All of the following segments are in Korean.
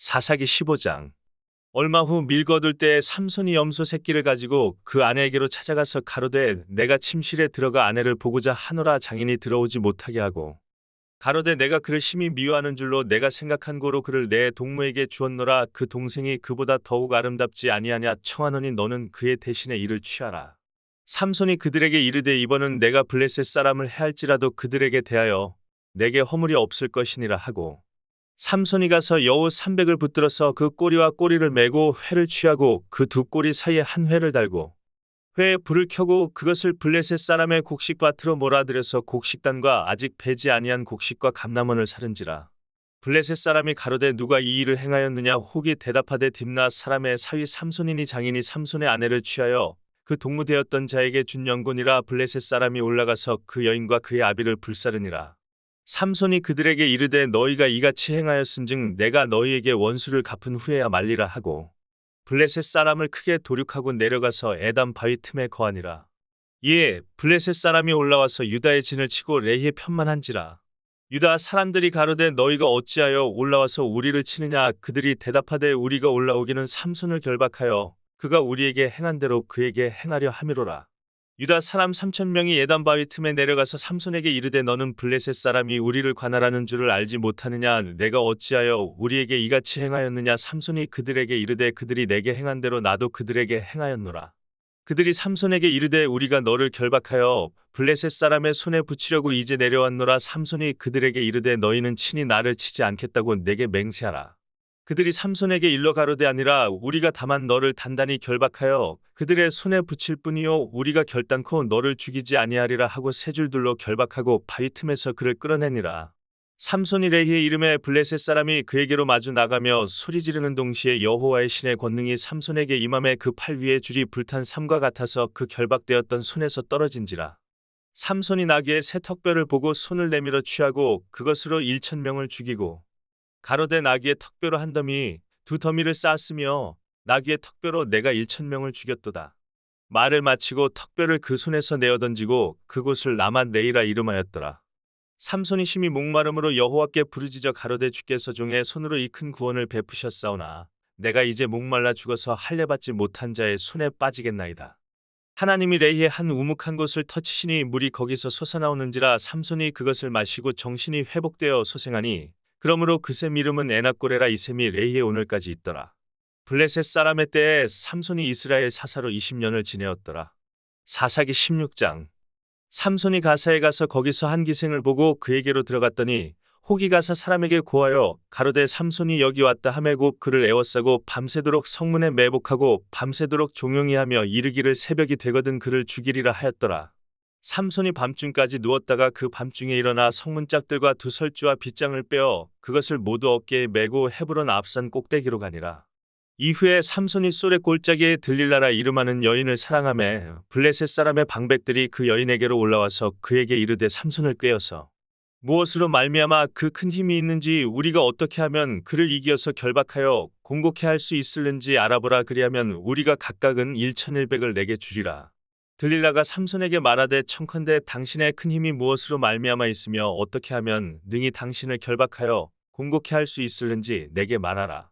사사기 15장. 얼마 후 밀거둘 때에 삼손이 염소 새끼를 가지고 그 아내에게로 찾아가서 가로되 내가 침실에 들어가 아내를 보고자 하노라 장인이 들어오지 못하게 하고 가로되 내가 그를 심히 미워하는 줄로 내가 생각한 고로 그를 내 동무에게 주었노라. 그 동생이 그보다 더욱 아름답지 아니하냐 청하노니 너는 그의 대신에 이를 취하라. 삼손이 그들에게 이르되 이번은 내가 블레셋 사람을 해할지라도 그들에게 대하여 내게 허물이 없을 것이니라 하고 삼손이 가서 여우 300을 붙들어서 그 꼬리와 꼬리를 매고 회를 취하고 그 두 꼬리 사이에 한 회를 달고 회에 불을 켜고 그것을 블레셋 사람의 곡식밭으로 몰아들여서 곡식단과 아직 배지 아니한 곡식과 감람원을 사른지라. 블레셋 사람이 가로되 누가 이 일을 행하였느냐 혹이 대답하되 딥나 사람의 사위 삼손이니 장인이 삼손의 아내를 취하여 그 동무되었던 자에게 준 영곤이라. 블레셋 사람이 올라가서 그 여인과 그의 아비를 불사르니라. 삼손이 그들에게 이르되 너희가 이같이 행하였은즉 내가 너희에게 원수를 갚은 후에야 말리라 하고 블레셋 사람을 크게 도륙하고 내려가서 에담 바위 틈에 거하니라. 이에 블레셋 사람이 올라와서 유다의 진을 치고 레히에 편만한지라. 유다 사람들이 가로되 너희가 어찌하여 올라와서 우리를 치느냐. 그들이 대답하되 우리가 올라오기는 삼손을 결박하여 그가 우리에게 행한 대로 그에게 행하려 함이로라. 유다 사람 3,000명이 에담 바위 틈에 내려가서 삼손에게 이르되 너는 블레셋 사람이 우리를 관할하는 줄을 알지 못하느냐. 내가 어찌하여 우리에게 이같이 행하였느냐. 삼손이 그들에게 이르되 그들이 내게 행한 대로 나도 그들에게 행하였노라. 그들이 삼손에게 이르되 우리가 너를 결박하여 블레셋 사람의 손에 붙이려고 이제 내려왔노라. 삼손이 그들에게 이르되 너희는 친히 나를 치지 않겠다고 내게 맹세하라. 그들이 삼손에게 일러 가로되 아니라 우리가 다만 너를 단단히 결박하여 그들의 손에 붙일 뿐이요 우리가 결단코 너를 죽이지 아니하리라 하고 세 줄 둘로 결박하고 바위 틈에서 그를 끌어내니라. 삼손이 레히의 이름에 블레셋 사람이 그에게로 마주 나가며 소리 지르는 동시에 여호와의 신의 권능이 삼손에게 임함에 그 팔 위에 줄이 불탄 삼과 같아서 그 결박되었던 손에서 떨어진지라. 삼손이 나귀의 새 턱뼈를 보고 손을 내밀어 취하고 그것으로 1,000명을 죽이고 가로되 나귀의 턱뼈로 한 더미 두 더미를 쌓았으며 나귀의 턱뼈로 내가 1,000명을 죽였도다. 말을 마치고 턱뼈를 그 손에서 내어 던지고 그곳을 라맛 레이라 이름하였더라. 삼손이 심히 목마름으로 여호와께 부르짖어 가로되 주께서 종의 손으로 이 큰 구원을 베푸셨사오나 내가 이제 목말라 죽어서 할례 받지 못한 자의 손에 빠지겠나이다. 하나님이 레히의 한 우묵한 곳을 터치시니 물이 거기서 솟아나오는지라. 삼손이 그것을 마시고 정신이 회복되어 소생하니 그러므로 그 샘 이름은 에낙고레라. 이 샘이 레히에 오늘까지 있더라. 블레셋 사람의 때에 삼손이 이스라엘 사사로 20년을 지내었더라. 사사기 16장. 삼손이 가사에 가서 거기서 한 기생을 보고 그에게로 들어갔더니 혹이 가사 사람에게 고하여 가로되 삼손이 여기 왔다 하매 곧 그를 에워싸고 밤새도록 성문에 매복하고 밤새도록 종용이 하며 이르기를 새벽이 되거든 그를 죽이리라 하였더라. 삼손이 밤중까지 누웠다가 그 밤중에 일어나 성문짝들과 두 설주와 빗장을 빼어 그것을 모두 어깨에 메고 헤브론 앞산 꼭대기로 가니라. 이후에 삼손이 솔의 골짜기에 들릴라라 이름하는 여인을 사랑하매 블레셋 사람의 방백들이 그 여인에게로 올라와서 그에게 이르되 삼손을 꾀어서 무엇으로 말미암아 그 큰 힘이 있는지 우리가 어떻게 하면 그를 이기어서 결박하여 공곡해 할 수 있을는지 알아보라. 그리하면 우리가 각각은 1,100을 내게 주리라. 들릴라가 삼손에게 말하되 청컨대 당신의 큰 힘이 무엇으로 말미암아 있으며 어떻게 하면 능히 당신을 결박하여 공곡해 할 수 있을는지 내게 말하라.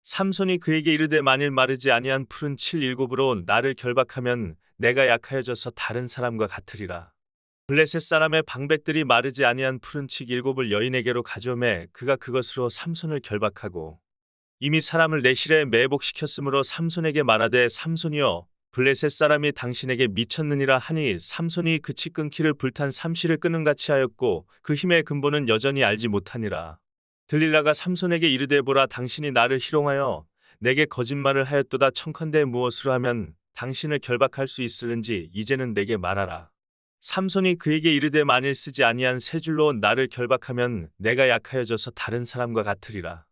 삼손이 그에게 이르되 만일 마르지 아니한 푸른 칠 7으로 나를 결박하면 내가 약하여져서 다른 사람과 같으리라. 블레셋 사람의 방백들이 마르지 아니한 푸른 칠 7을 여인에게로 가져오매 그가 그것으로 삼손을 결박하고 이미 사람을 내실에 매복시켰으므로 삼손에게 말하되 삼손이여 블레셋 사람이 당신에게 미쳤느니라 하니 삼손이 그 치 끊기를 불탄 삼시를 끄는 같이 하였고 그 힘의 근본은 여전히 알지 못하니라. 들릴라가 삼손에게 이르되 보라 당신이 나를 희롱하여 내게 거짓말을 하였도다. 청컨대 무엇으로 하면 당신을 결박할 수 있을는지 이제는 내게 말하라. 삼손이 그에게 이르되 만일 쓰지 아니한 세 줄로 나를 결박하면 내가 약하여져서 다른 사람과 같으리라.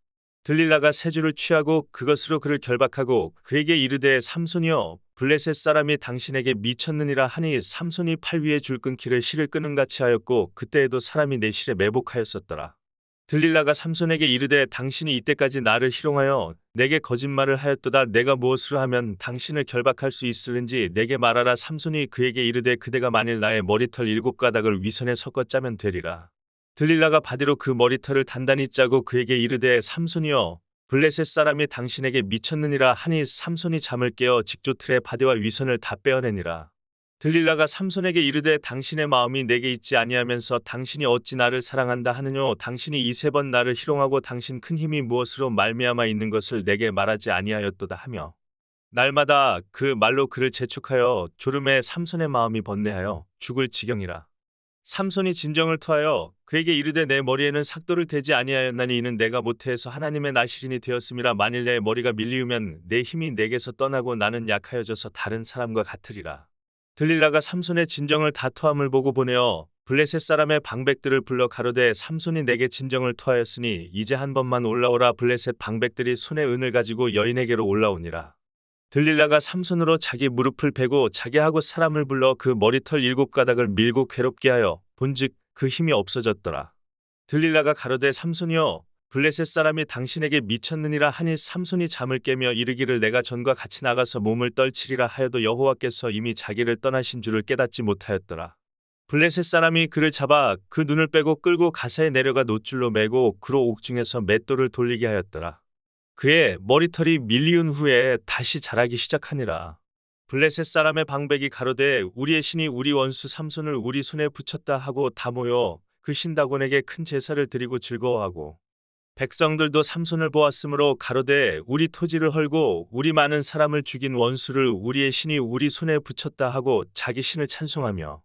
들릴라가 세 줄을 취하고 그것으로 그를 결박하고 그에게 이르되 삼손이여 블레셋 사람이 당신에게 미쳤느니라 하니 삼손이 팔 위에 줄 끊기를 실을 끄는 같이 하였고 그때에도 사람이 내 실에 매복하였었더라. 들릴라가 삼손에게 이르되 당신이 이때까지 나를 희롱하여 내게 거짓말을 하였도다. 내가 무엇으로 하면 당신을 결박할 수 있을는지 내게 말하라. 삼손이 그에게 이르되 그대가 만일 나의 머리털 7가닥을 위선에 섞어 짜면 되리라. 들릴라가 바디로 그 머리털을 단단히 짜고 그에게 이르되 삼손이여 블레셋 사람이 당신에게 미쳤느니라 하니 삼손이 잠을 깨어 직조틀의 바디와 위선을 다 빼어내니라. 들릴라가 삼손에게 이르되 당신의 마음이 내게 있지 아니하면서 당신이 어찌 나를 사랑한다 하느뇨. 당신이 이세 번 나를 희롱하고 당신 큰 힘이 무엇으로 말미암아 있는 것을 내게 말하지 아니하였도다 하며 날마다 그 말로 그를 재촉하여 졸음에 삼손의 마음이 번뇌하여 죽을 지경이라. 삼손이 진정을 토하여 그에게 이르되 내 머리에는 삭도를 대지 아니하였나니 이는 내가 모태에서 하나님의 나실인이 되었음이라. 만일 내 머리가 밀리우면 내 힘이 내게서 떠나고 나는 약하여져서 다른 사람과 같으리라. 들릴라가 삼손의 진정을 다 토함을 보고 보내어 블레셋 사람의 방백들을 불러 가로되 삼손이 내게 진정을 토하였으니 이제 한 번만 올라오라. 블레셋 방백들이 손에 은을 가지고 여인에게로 올라오니라. 들릴라가 삼손으로 자기 무릎을 베고 자기하고 사람을 불러 그 머리털 7가닥을 밀고 괴롭게 하여 본즉 그 힘이 없어졌더라. 들릴라가 가로되 삼손이여 블레셋 사람이 당신에게 미쳤느니라 하니 삼손이 잠을 깨며 이르기를 내가 전과 같이 나가서 몸을 떨치리라 하여도 여호와께서 이미 자기를 떠나신 줄을 깨닫지 못하였더라. 블레셋 사람이 그를 잡아 그 눈을 빼고 끌고 가사에 내려가 놋줄로 매고 그로 옥중에서 맷돌을 돌리게 하였더라. 그의 머리털이 밀리운 후에 다시 자라기 시작하니라. 블레셋 사람의 방백이 가로되 우리의 신이 우리 원수 삼손을 우리 손에 붙였다 하고 다 모여 그 신다곤에게 큰 제사를 드리고 즐거워하고 백성들도 삼손을 보았으므로 가로되 우리 토지를 헐고 우리 많은 사람을 죽인 원수를 우리의 신이 우리 손에 붙였다 하고 자기 신을 찬송하며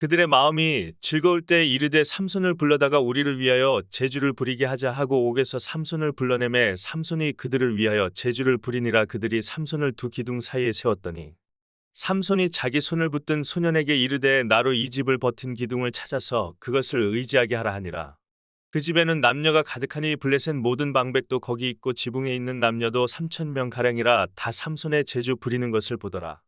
그들의 마음이 즐거울 때 이르되 삼손을 불러다가 우리를 위하여 제주를 부리게 하자 하고 옥에서 삼손을 불러내매 삼손이 그들을 위하여 제주를 부리니라. 그들이 삼손을 두 기둥 사이에 세웠더니 삼손이 자기 손을 붙든 소년에게 이르되 나로 이 집을 버틴 기둥을 찾아서 그것을 의지하게 하라 하니라. 그 집에는 남녀가 가득하니 블레셋 모든 방백도 거기 있고 지붕에 있는 남녀도 3,000명 가량이라 다 삼손의 제주 부리는 것을 보더라.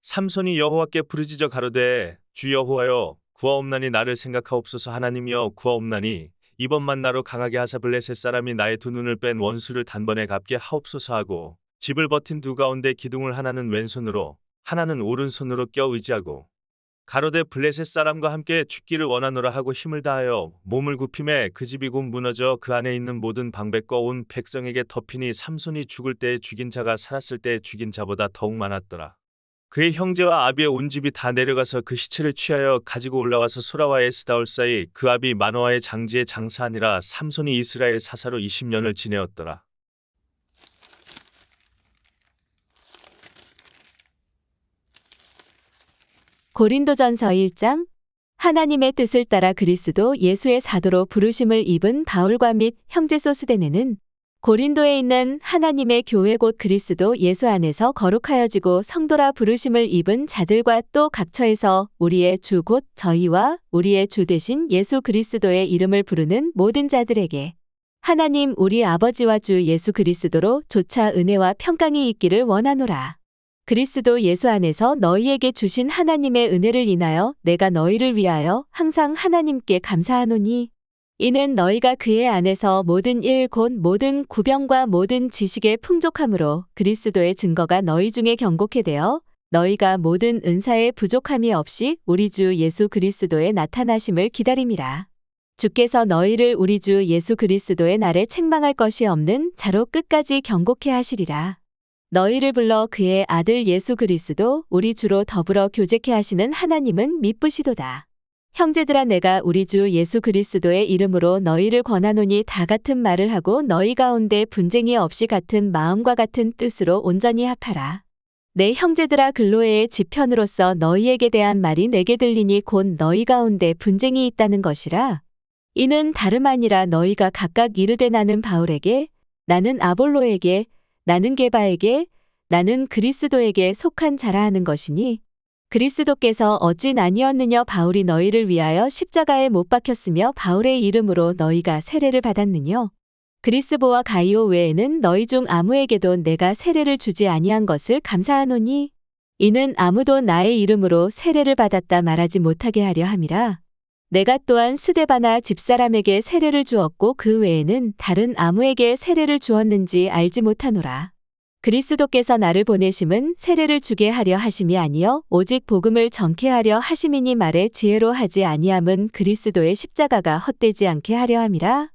삼손이 여호와께 부르짖어 가로되 주 여호와여 구하옵나니 나를 생각하옵소서. 하나님이여 구하옵나니 이번만 나로 강하게 하사 블레셋 사람이 나의 두 눈을 뺀 원수를 단번에 갚게 하옵소서 하고 집을 버틴 두 가운데 기둥을 하나는 왼손으로 하나는 오른손으로 껴 의지하고 가로되 블레셋 사람과 함께 죽기를 원하노라 하고 힘을 다하여 몸을 굽힘에 그 집이 곧 무너져 그 안에 있는 모든 방백과 온 백성에게 덮이니 삼손이 죽을 때에 죽인 자가 살았을 때에 죽인 자보다 더욱 많았더라. 그의 형제와 아비의 온 집이 다 내려가서 그 시체를 취하여 가지고 올라와서 소라와 에스다올 사이 그 아비 마노아의 장지에 장사하니라. 삼손이 이스라엘 사사로 20년을 지내었더라. 고린도전서 1장. 하나님의 뜻을 따라 그리스도 예수의 사도로 부르심을 입은 바울과 및 형제 소스데네는 고린도에 있는 하나님의 교회 곧 그리스도 예수 안에서 거룩하여지고 성도라 부르심을 입은 자들과 또 각처에서 우리의 주 곧 저희와 우리의 주 되신 예수 그리스도의 이름을 부르는 모든 자들에게 하나님 우리 아버지와 주 예수 그리스도로 조차 은혜와 평강이 있기를 원하노라. 그리스도 예수 안에서 너희에게 주신 하나님의 은혜를 인하여 내가 너희를 위하여 항상 하나님께 감사하노니 이는 너희가 그의 안에서 모든 일 곧 모든 구병과 모든 지식의 풍족함으로 그리스도의 증거가 너희 중에 경고케 되어 너희가 모든 은사의 부족함이 없이 우리 주 예수 그리스도의 나타나심을 기다림이라. 주께서 너희를 우리 주 예수 그리스도의 날에 책망할 것이 없는 자로 끝까지 경고케 하시리라. 너희를 불러 그의 아들 예수 그리스도 우리 주로 더불어 교제케 하시는 하나님은 미쁘시도다. 형제들아 내가 우리 주 예수 그리스도의 이름으로 너희를 권하노니 다 같은 말을 하고 너희 가운데 분쟁이 없이 같은 마음과 같은 뜻으로 온전히 합하라. 내 형제들아 글로에의 지편으로서 너희에게 대한 말이 내게 들리니 곧 너희 가운데 분쟁이 있다는 것이라. 이는 다름 아니라 너희가 각각 이르되 나는 바울에게 나는 아볼로에게 나는 게바에게 나는 그리스도에게 속한 자라 하는 것이니 그리스도께서 어찌 나뉘었느냐 바울이 너희를 위하여 십자가에 못 박혔으며 바울의 이름으로 너희가 세례를 받았느냐 그리스보와 가이오 외에는 너희 중 아무에게도 내가 세례를 주지 아니한 것을 감사하노니 이는 아무도 나의 이름으로 세례를 받았다 말하지 못하게 하려 함이라. 내가 또한 스데바나 집사람에게 세례를 주었고 그 외에는 다른 아무에게 세례를 주었는지 알지 못하노라. 그리스도께서 나를 보내심은 세례를 주게 하려 하심이 아니요 오직 복음을 전케 하려 하심이니 말에 지혜로 하지 아니함은 그리스도의 십자가가 헛되지 않게 하려 함이라.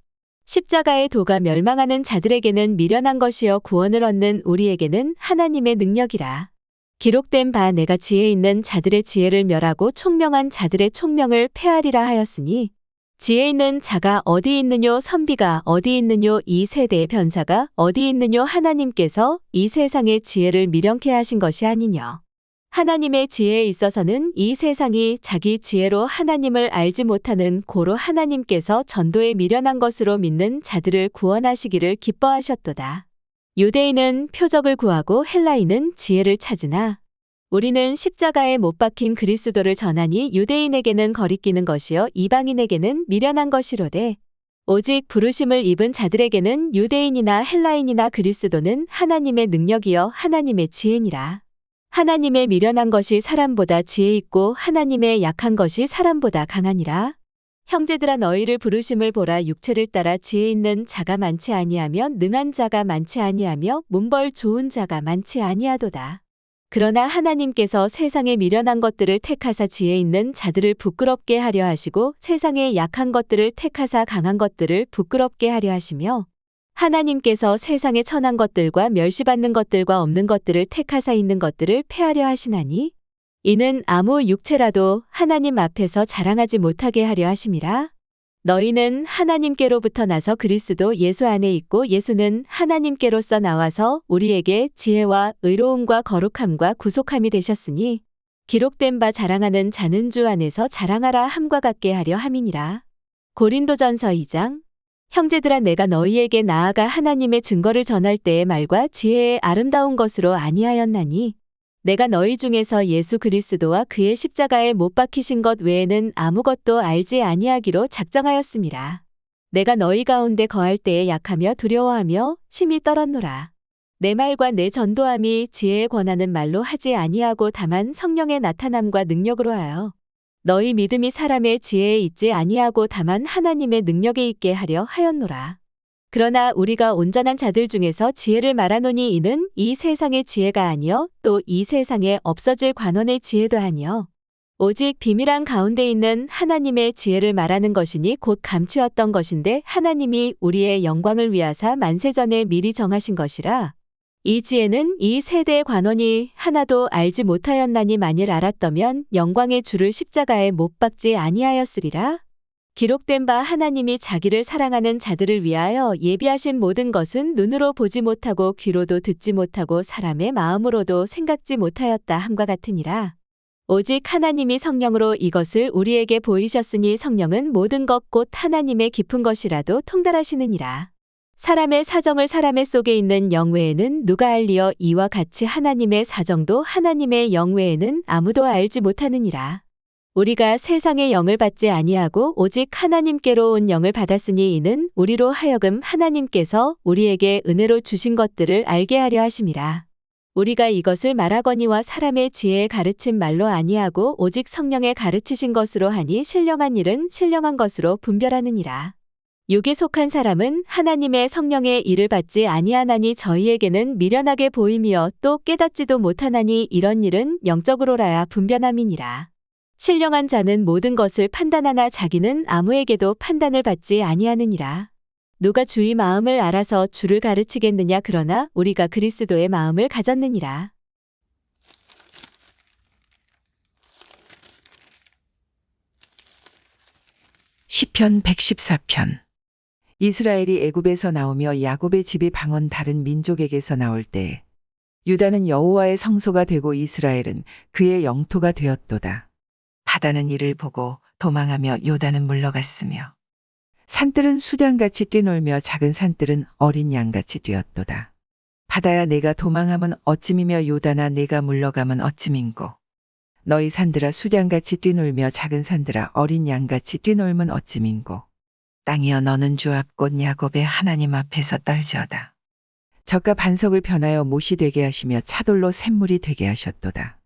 십자가의 도가 멸망하는 자들에게는 미련한 것이요 구원을 얻는 우리에게는 하나님의 능력이라. 기록된 바 내가 지혜 있는 자들의 지혜를 멸하고 총명한 자들의 총명을 폐하리라 하였으니 지혜 있는 자가 어디 있느뇨 선비가 어디 있느뇨 이 세대의 변사가 어디 있느뇨 하나님께서 이 세상의 지혜를 미련케 하신 것이 아니뇨. 하나님의 지혜에 있어서는 이 세상이 자기 지혜로 하나님을 알지 못하는 고로 하나님께서 전도에 미련한 것으로 믿는 자들을 구원하시기를 기뻐하셨도다. 유대인은 표적을 구하고 헬라인은 지혜를 찾으나 우리는 십자가에 못 박힌 그리스도를 전하니 유대인에게는 거리끼는 것이요 이방인에게는 미련한 것이로되 오직 부르심을 입은 자들에게는 유대인이나 헬라인이나 그리스도는 하나님의 능력이요 하나님의 지혜니라. 하나님의 미련한 것이 사람보다 지혜 있고 하나님의 약한 것이 사람보다 강하니라. 형제들아 너희를 부르심을 보라 육체를 따라 지혜 있는 자가 많지 아니하며 능한 자가 많지 아니하며 문벌 좋은 자가 많지 아니하도다. 그러나 하나님께서 세상에 미련한 것들을 택하사 지혜 있는 자들을 부끄럽게 하려 하시고 세상에 약한 것들을 택하사 강한 것들을 부끄럽게 하려 하시며 하나님께서 세상에 천한 것들과 멸시받는 것들과 없는 것들을 택하사 있는 것들을 폐하려 하시나니 이는 아무 육체라도 하나님 앞에서 자랑하지 못하게 하려 하심이라. 너희는 하나님께로부터 나서 그리스도 예수 안에 있고 예수는 하나님께로서 나와서 우리에게 지혜와 의로움과 거룩함과 구속함이 되셨으니 기록된 바 자랑하는 자는 주 안에서 자랑하라 함과 같게 하려 함이니라. 고린도전서 2장 형제들아 내가 너희에게 나아가 하나님의 증거를 전할 때의 말과 지혜의 아름다운 것으로 아니하였나니 내가 너희 중에서 예수 그리스도와 그의 십자가에 못 박히신 것 외에는 아무것도 알지 아니하기로 작정하였음이라. 내가 너희 가운데 거할 때에 약하며 두려워하며 심히 떨었노라. 내 말과 내 전도함이 지혜에 권하는 말로 하지 아니하고 다만 성령의 나타남과 능력으로 하여 너희 믿음이 사람의 지혜에 있지 아니하고 다만 하나님의 능력에 있게 하려 하였노라. 그러나 우리가 온전한 자들 중에서 지혜를 말하노니 이는 이 세상의 지혜가 아니요 또 이 세상에 없어질 관원의 지혜도 아니요 오직 비밀한 가운데 있는 하나님의 지혜를 말하는 것이니 곧 감추었던 것인데 하나님이 우리의 영광을 위하사 만세전에 미리 정하신 것이라. 이 지혜는 이 세대의 관원이 하나도 알지 못하였나니 만일 알았더면 영광의 주를 십자가에 못 박지 아니하였으리라. 기록된 바 하나님이 자기를 사랑하는 자들을 위하여 예비하신 모든 것은 눈으로 보지 못하고 귀로도 듣지 못하고 사람의 마음으로도 생각지 못하였다 함과 같으니라. 오직 하나님이 성령으로 이것을 우리에게 보이셨으니 성령은 모든 것 곧 하나님의 깊은 것이라도 통달하시느니라. 사람의 사정을 사람의 속에 있는 영 외에는 누가 알리어 이와 같이 하나님의 사정도 하나님의 영 외에는 아무도 알지 못하느니라. 우리가 세상의 영을 받지 아니하고 오직 하나님께로 온 영을 받았으니 이는 우리로 하여금 하나님께서 우리에게 은혜로 주신 것들을 알게 하려 하심이라. 우리가 이것을 말하거니와 사람의 지혜에 가르친 말로 아니하고 오직 성령에 가르치신 것으로 하니 신령한 일은 신령한 것으로 분별하느니라. 육에 속한 사람은 하나님의 성령의 일을 받지 아니하나니 저희에게는 미련하게 보임이여 또 깨닫지도 못하나니 이런 일은 영적으로라야 분별함이니라. 신령한 자는 모든 것을 판단하나 자기는 아무에게도 판단을 받지 아니하느니라. 누가 주의 마음을 알아서 주를 가르치겠느냐 그러나 우리가 그리스도의 마음을 가졌느니라. 시편 114편. 이스라엘이 애굽에서 나오며 야곱의 집이 방언 다른 민족에게서 나올 때 유다는 여호와의 성소가 되고 이스라엘은 그의 영토가 되었도다. 바다는 이를 보고 도망하며 요단은 물러갔으며 산들은 수량같이 뛰놀며 작은 산들은 어린 양같이 뛰었도다. 바다야 내가 도망하면 어찌미며 요단아 내가 물러가면 어찌민고. 너희 산들아 수량같이 뛰놀며 작은 산들아 어린 양같이 뛰놀면 어찌민고. 땅이여 너는 주 앞 곧 야곱의 하나님 앞에서 떨지어다. 적과 반석을 변하여 못이 되게 하시며 차돌로 샘물이 되게 하셨도다.